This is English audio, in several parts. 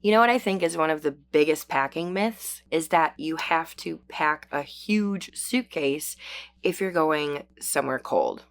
You know what I think is one of the biggest packing myths is that you have to pack a huge suitcase if you're going somewhere cold.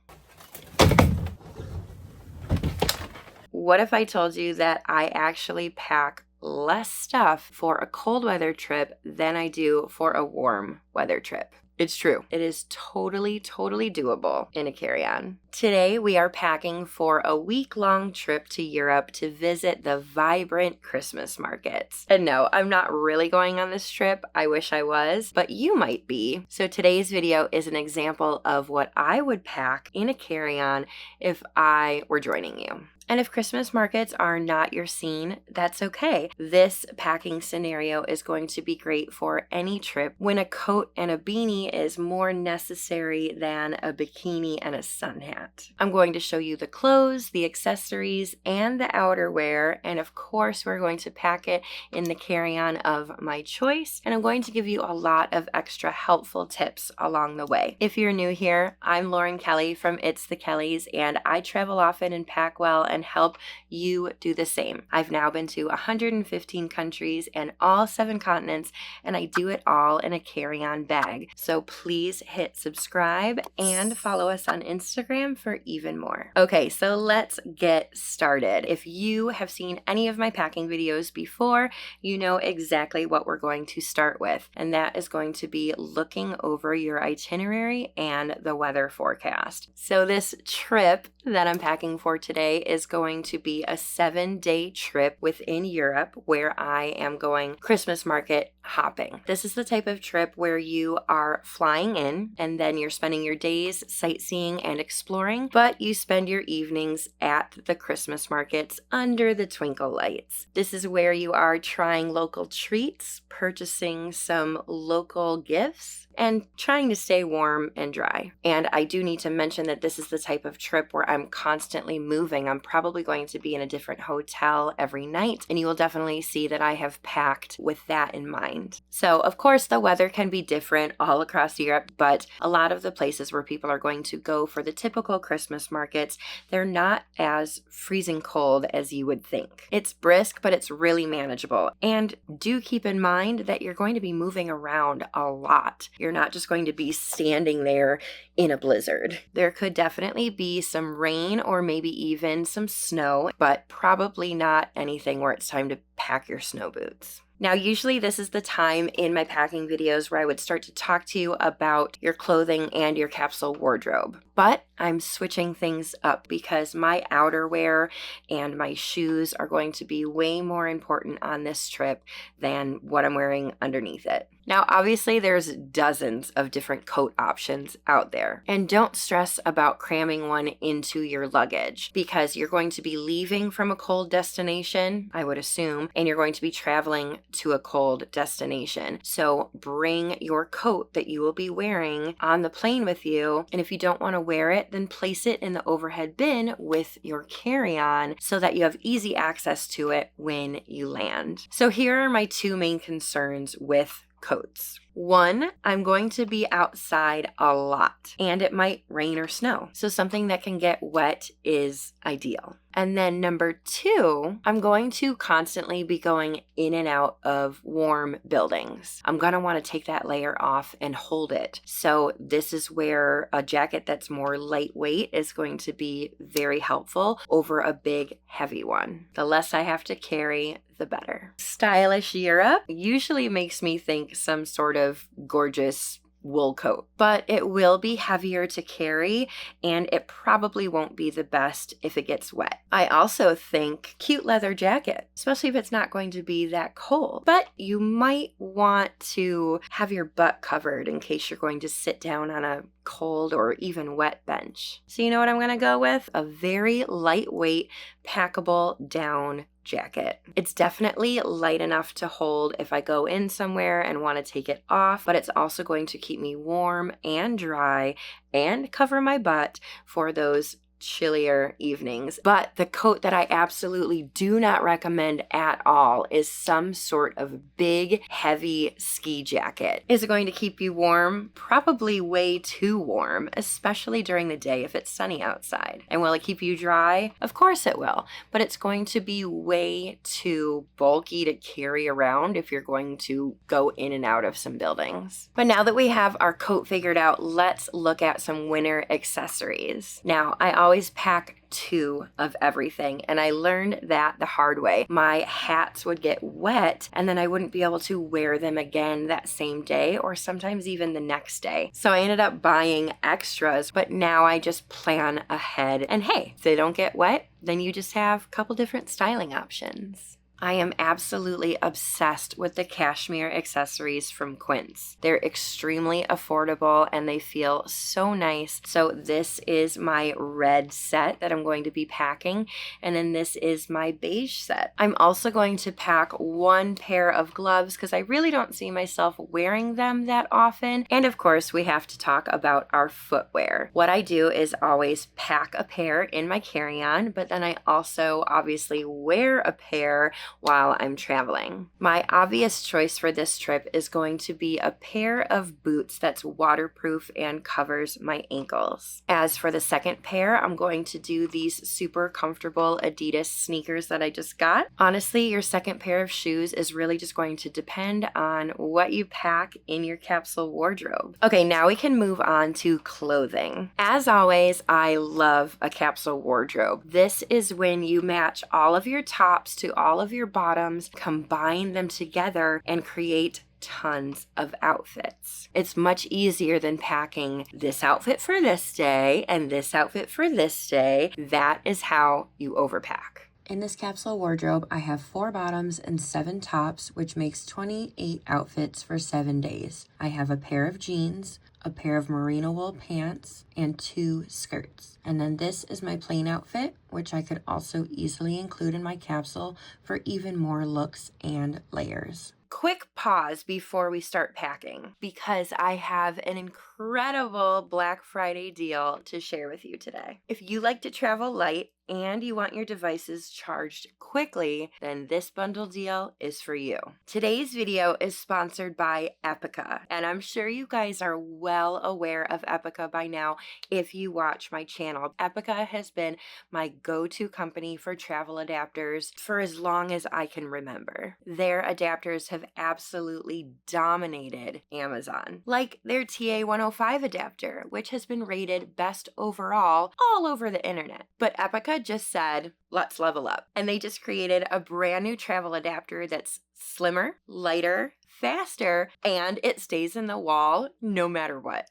What if I told you that I actually pack less stuff for a cold weather trip than I do for a warm weather trip? It's true. It is totally doable in a carry-on. Today, we are packing for a week-long trip to Europe to visit the vibrant Christmas markets. And no, I'm not really going on this trip. I wish I was, but you might be. So today's video is an example of what I would pack in a carry-on if I were joining you. And if Christmas markets are not your scene, that's okay. This packing scenario is going to be great for any trip when a coat and a beanie is more necessary than a bikini and a sun hat. I'm going to show you the clothes, the accessories, and the outerwear, and of course we're going to pack it in the carry-on of my choice, and I'm going to give you a lot of extra helpful tips along the way. If you're new here, I'm Lauren Kelly from It's the Kellys, and I travel often and pack well and help you do the same. I've now been to 115 countries and all 7 continents, and I do it all in a carry-on bag. So please hit subscribe and follow us on Instagram for even more. Okay, so let's get started. If you have seen any of my packing videos before, you know exactly what we're going to start with, and that is going to be looking over your itinerary and the weather forecast. So this trip that I'm packing for today is going to be a 7-day trip within Europe where I am going Christmas market hopping. This is the type of trip where you are flying in and then you're spending your days sightseeing and exploring, but you spend your evenings at the Christmas markets under the twinkle lights. This is where you are trying local treats, purchasing some local gifts, and trying to stay warm and dry. And I do need to mention that this is the type of trip where I'm constantly moving. I'm probably going to be in a different hotel every night, and you will definitely see that I have packed with that in mind. So, of course, the weather can be different all across Europe, but a lot of the places where people are going to go for the typical Christmas markets, they're not as freezing cold as you would think. It's brisk, but it's really manageable. And do keep in mind that you're going to be moving around a lot. You're not just going to be standing there in a blizzard. There could definitely be some rain or maybe even some snow, but probably not anything where it's time to pack your snow boots. Now, usually this is the time in my packing videos where I would start to talk to you about your clothing and your capsule wardrobe. But I'm switching things up because my outerwear and my shoes are going to be way more important on this trip than what I'm wearing underneath it. Now, obviously, there's dozens of different coat options out there. And don't stress about cramming one into your luggage because you're going to be leaving from a cold destination, I would assume, and you're going to be traveling to a cold destination. So bring your coat that you will be wearing on the plane with you. And if you don't want to wear it, then place it in the overhead bin with your carry-on so that you have easy access to it when you land. So here are my 2 main concerns with coats. 1, I'm going to be outside a lot and it might rain or snow. So something that can get wet is ideal. And then number 2, I'm going to constantly be going in and out of warm buildings. I'm going to want to take that layer off and hold it. So this is where a jacket that's more lightweight is going to be very helpful over a big, heavy one. The less I have to carry, the better. Stylish Europe usually makes me think some sort of gorgeous wool coat, but it will be heavier to carry and it probably won't be the best if it gets wet. I also think cute leather jacket, especially if it's not going to be that cold, but you might want to have your butt covered in case you're going to sit down on a cold or even wet bench. So you know what I'm going to go with? A very lightweight, packable down jacket. It's definitely light enough to hold if I go in somewhere and want to take it off, but it's also going to keep me warm and dry and cover my butt for those chillier evenings. But the coat that I absolutely do not recommend at all is some sort of big, heavy ski jacket. Is it going to keep you warm? Probably way too warm, especially during the day if it's sunny outside. And will it keep you dry? Of course it will, but it's going to be way too bulky to carry around if you're going to go in and out of some buildings. But now that we have our coat figured out, let's look at some winter accessories. Now, I always pack 2 of everything, and I learned that the hard way. My hats would get wet and then I wouldn't be able to wear them again that same day or sometimes even the next day. So I ended up buying extras, but now I just plan ahead, and hey, if they don't get wet, then you just have a couple different styling options. I am absolutely obsessed with the cashmere accessories from Quince. They're extremely affordable and they feel so nice. So this is my red set that I'm going to be packing, and then this is my beige set. I'm also going to pack 1 pair of gloves because I really don't see myself wearing them that often. And of course, we have to talk about our footwear. What I do is always pack a pair in my carry-on, but then I also obviously wear a pair while I'm traveling. My obvious choice for this trip is going to be a pair of boots that's waterproof and covers my ankles. As for the second pair, I'm going to do these super comfortable Adidas sneakers that I just got. Honestly, your second pair of shoes is really just going to depend on what you pack in your capsule wardrobe. Okay, now we can move on to clothing. As always, I love a capsule wardrobe. This is when you match all of your tops to all of your bottoms, combine them together, and create tons of outfits. It's much easier than packing this outfit for this day and this outfit for this day. That is how you overpack. In this capsule wardrobe, I have 4 bottoms and 7 tops, which makes 28 outfits for 7 days. I have a pair of jeans, a pair of merino wool pants, and 2 skirts. And then this is my plain outfit, which I could also easily include in my capsule for even more looks and layers. Quick pause before we start packing because I have an incredible Black Friday deal to share with you today. If you like to travel light and you want your devices charged quickly, then this bundle deal is for you. Today's video is sponsored by EPICKA, and I'm sure you guys are well aware of EPICKA by now if you watch my channel. EPICKA has been my go-to company for travel adapters for as long as I can remember. Their adapters have absolutely dominated Amazon, like their TA105 adapter, which has been rated best overall all over the internet. But EPICKA just said, let's level up. And they just created a brand new travel adapter that's slimmer, lighter, faster, and it stays in the wall no matter what.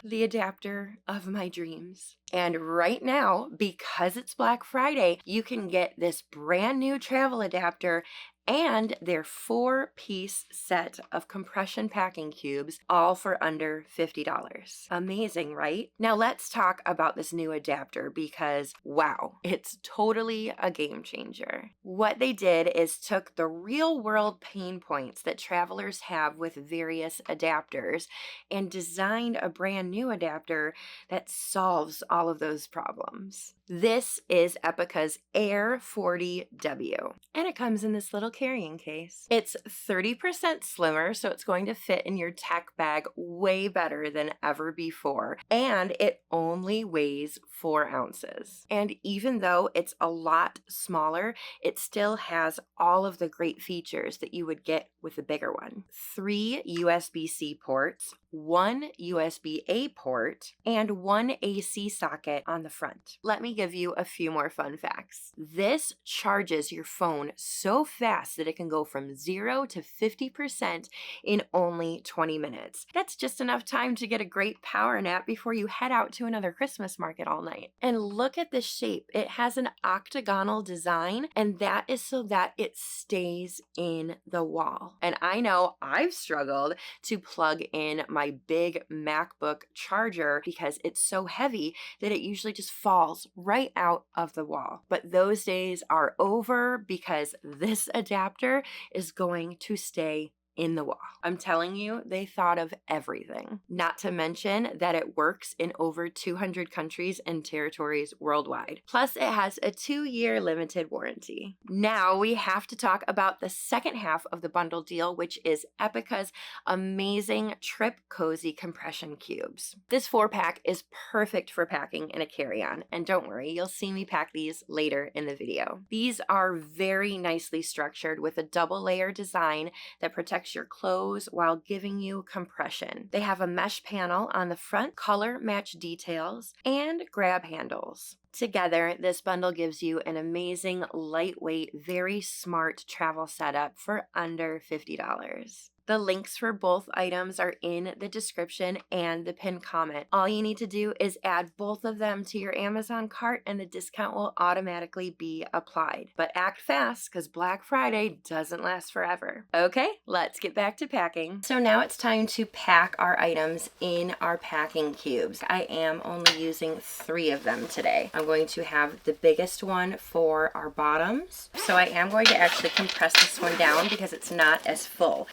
The adapter of my dreams. And right now, because it's Black Friday, you can get this brand new travel adapter and their 4-piece set of compression packing cubes, all for under $50. Amazing, right? Now let's talk about this new adapter because, wow, it's totally a game changer. What they did is took the real world pain points that travelers have with various adapters and designed a brand new adapter that solves all of those problems. This is EPICKA's Air 40W, and it comes in this little carrying case. It's 30% slimmer, so it's going to fit in your tech bag way better than ever before, and it only weighs 4 ounces. And even though it's a lot smaller, it still has all of the great features that you would get with a bigger one. 3 USB-C ports, 1 USB-A port, and 1 AC socket on the front. Let me give you a few more fun facts. This charges your phone so fast that it can go from 0 to 50% in only 20 minutes. That's just enough time to get a great power nap before you head out to another Christmas market all night. And look at the shape. It has an octagonal design, and that is so that it stays in the wall. And I know I've struggled to plug in my big MacBook charger because it's so heavy that it usually just falls right out of the wall. But those days are over because this adapter is going to stay in the wall. I'm telling you, they thought of everything. Not to mention that it works in over 200 countries and territories worldwide. Plus, it has a 2-year limited warranty. Now we have to talk about the second half of the bundle deal, which is EPICKA's amazing Trip Cozy Compression Cubes. This 4-pack is perfect for packing in a carry-on, and don't worry, you'll see me pack these later in the video. These are very nicely structured with a double layer design that protects your clothes while giving you compression. They have a mesh panel on the front, color match details, and grab handles. Together, this bundle gives you an amazing, lightweight, very smart travel setup for under $50. The links for both items are in the description and the pinned comment. All you need to do is add both of them to your Amazon cart and the discount will automatically be applied. But act fast because Black Friday doesn't last forever. Okay, let's get back to packing. So now it's time to pack our items in our packing cubes. I am only using 3 of them today. I'm going to have the biggest one for our bottoms. So I am going to actually compress this one down because it's not as full.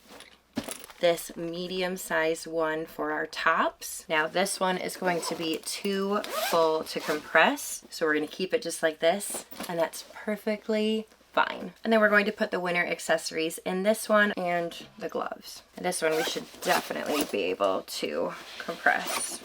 This medium-sized one for our tops. Now this one is going to be too full to compress, so we're going to keep it just like this, and that's perfectly fine. And then we're going to put the winter accessories in this one and the gloves. And this one we should definitely be able to compress.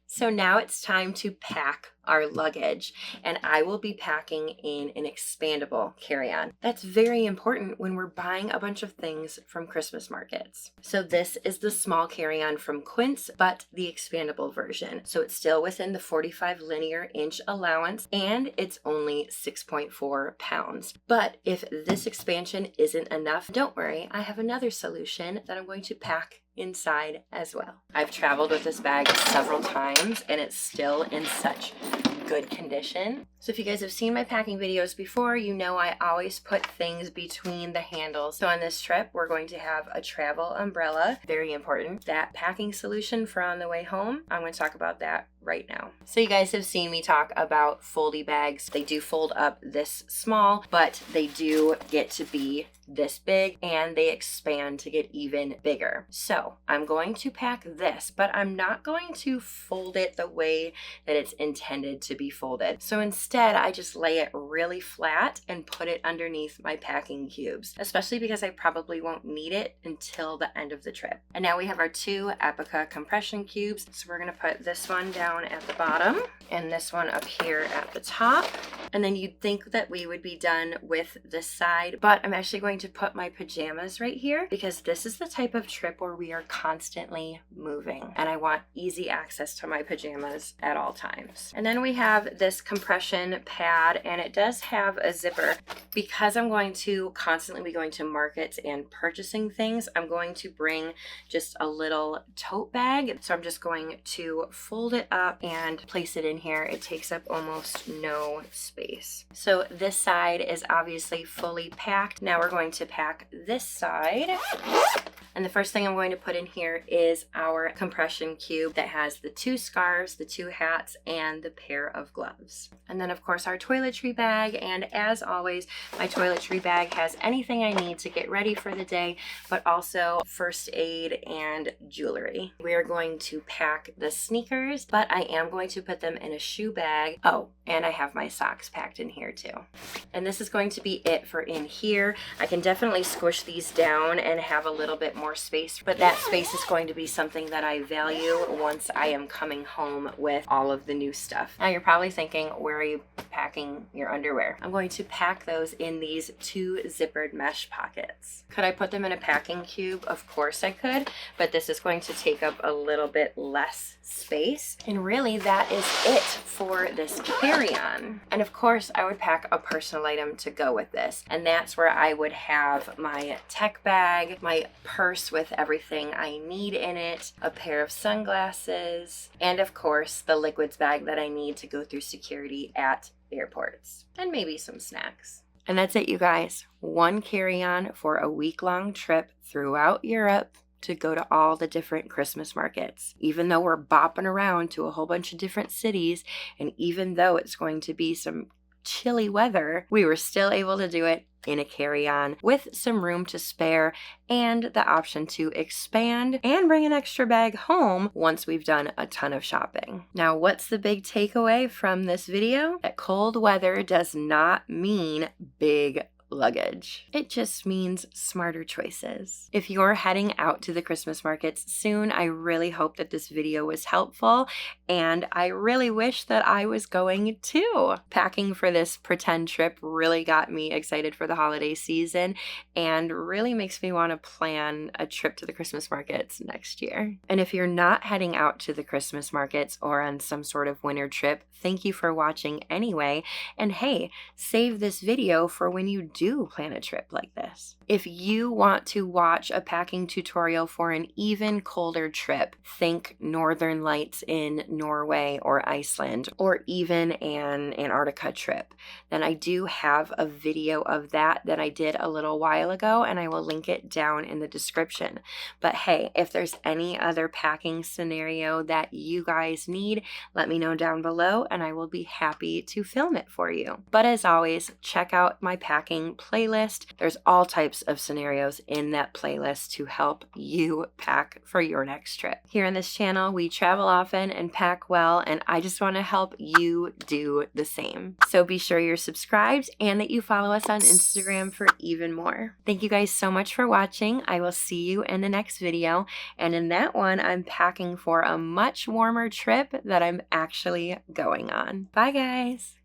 So now it's time to pack our luggage, and I will be packing in an expandable carry-on. That's very important when we're buying a bunch of things from Christmas markets. So this is the small carry-on from Quince, but the expandable version. So it's still within the 45 linear inch allowance, and it's only 6.4 pounds. But if this expansion isn't enough, don't worry, I have another solution that I'm going to pack inside as well. I've traveled with this bag several times and it's still in such good condition. So if you guys have seen my packing videos before, you know I always put things between the handles. So on this trip, we're going to have a travel umbrella, very important. That packing solution for on the way home, I'm going to talk about that right now. So you guys have seen me talk about foldy bags. They do fold up this small, but they do get to be this big and they expand to get even bigger. So I'm going to pack this, but I'm not going to fold it the way that it's intended to be folded. So instead, I just lay it really flat and put it underneath my packing cubes, especially because I probably won't need it until the end of the trip. And now we have our 2 EPICKA compression cubes. So we're going to put this one down at the bottom and this one up here at the top. And then you'd think that we would be done with this side, but I'm actually going to put my pajamas right here because this is the type of trip where we are constantly moving and I want easy access to my pajamas at all times. And then we have this compression pad and it does have a zipper. Because I'm going to constantly be going to markets and purchasing things, I'm going to bring just a little tote bag. So I'm just going to fold it up and place it in here. It takes up almost no space. So this side is obviously fully packed. Now we're going to pack this side. And the first thing I'm going to put in here is our compression cube that has the 2 scarves, the 2 hats, and the pair of gloves. And then of course our toiletry bag, and as always, my toiletry bag has anything I need to get ready for the day, but also first aid and jewelry. We're going to pack the sneakers, but I am going to put them in a shoe bag. Oh, and I have my socks packed in here too. And this is going to be it for in here. I can definitely squish these down and have a little bit more space, but that space is going to be something that I value once I am coming home with all of the new stuff. Now you're probably thinking, where are you packing your underwear? I'm going to pack those in these 2 zippered mesh pockets. Could I put them in a packing cube? Of course I could, but this is going to take up a little bit less space. And really that is it for this carry-on. And of course I would pack a personal item to go with this. And that's where I would have my tech bag, my purse with everything I need in it, a pair of sunglasses, and of course the liquids bag that I need to go through security at airports, and maybe some snacks. And that's it, you guys. 1 carry-on for a week-long trip throughout Europe to go to all the different Christmas markets. Even though we're bopping around to a whole bunch of different cities, and even though it's going to be some chilly weather, we were still able to do it in a carry-on with some room to spare and the option to expand and bring an extra bag home once we've done a ton of shopping. Now, what's the big takeaway from this video? That cold weather does not mean big luggage. It just means smarter choices. If you're heading out to the Christmas markets soon, I really hope that this video was helpful, and I really wish that I was going too. Packing for this pretend trip really got me excited for the holiday season and really makes me want to plan a trip to the Christmas markets next year. And if you're not heading out to the Christmas markets or on some sort of winter trip, thank you for watching anyway. And hey, save this video for when you do plan a trip like this. If you want to watch a packing tutorial for an even colder trip, think Northern Lights in Norway or Iceland, or even an Antarctica trip, then I do have a video of that I did a little while ago, and I will link it down in the description. But hey, if there's any other packing scenario that you guys need, let me know down below and I will be happy to film it for you. But as always, check out my packing playlist. There's all types of scenarios in that playlist to help you pack for your next trip. Here on this channel, we travel often and pack well, and I just want to help you do the same. So be sure you're subscribed and that you follow us on Instagram for even more. Thank you guys so much for watching. I will see you in the next video, and in that one, I'm packing for a much warmer trip that I'm actually going on. Bye guys!